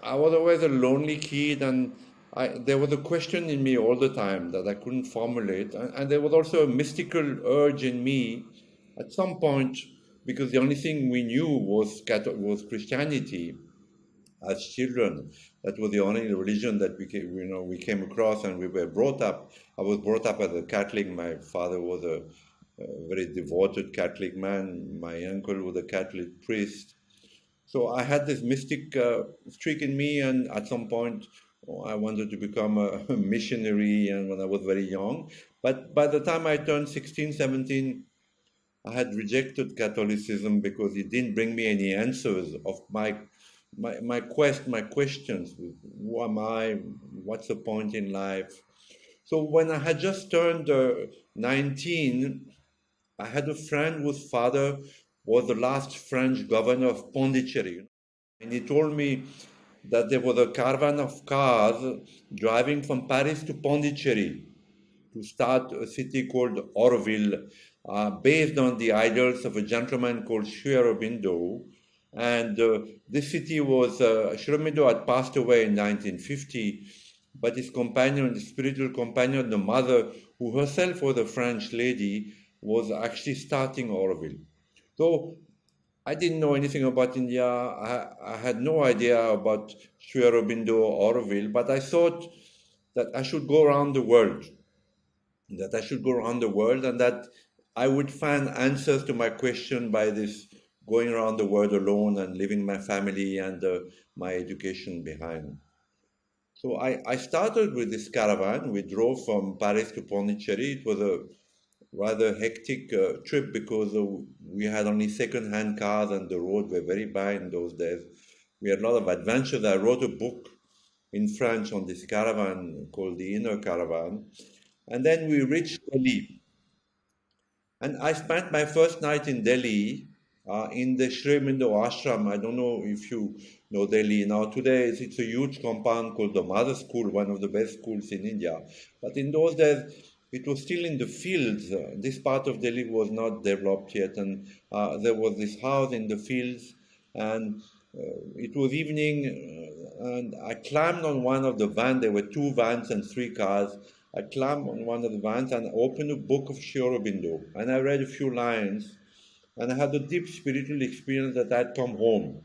I was always a lonely kid, and there was a question in me all the time that I couldn't formulate, and there was also a mystical urge in me at some point, because the only thing we knew was Christianity as children. That was the only religion that we came across, and we were brought up. I was brought up as a Catholic. My father was a very devoted Catholic man. My uncle was a Catholic priest. So I had this mystic streak in me, and at some point, I wanted to become a missionary, and when I was very young. But by the time I turned 16, 17, I had rejected Catholicism because it didn't bring me any answers of my questions. Who am I? What's the point in life? So when I had just turned 19, I had a friend whose father was the last French governor of Pondicherry. And he told me that there was a caravan of cars driving from Paris to Pondicherry to start a city called Auroville, based on the ideals of a gentleman called Aurobindo. And this city was, Aurobindo had passed away in 1950, but his companion, his spiritual companion, the mother, who herself was a French lady, was actually starting Auroville. So I didn't know anything about India. I had no idea about Sri Aurobindo or Auroville, but I thought that I should go around the world, and that I would find answers to my question by this going around the world alone and leaving my family and my education behind. So I started with this caravan. We drove from Paris to Pondicherry. It was a rather hectic trip because we had only second-hand cars and the roads were very bad in those days. We had a lot of adventures. I wrote a book in French on this caravan called The Inner Caravan. And then we reached Delhi. And I spent my first night in Delhi in the Sri Aurobindo ashram. I don't know if you know Delhi. Now, today it's a huge compound called the Mother School, one of the best schools in India. But in those days, it was still in the fields. This part of Delhi was not developed yet. And there was this house in the fields. And it was evening, and I climbed on one of the vans. There were two vans and three cars. I climbed on one of the vans and opened a book of Sri Aurobindo, and I read a few lines, and I had a deep spiritual experience that I'd come home.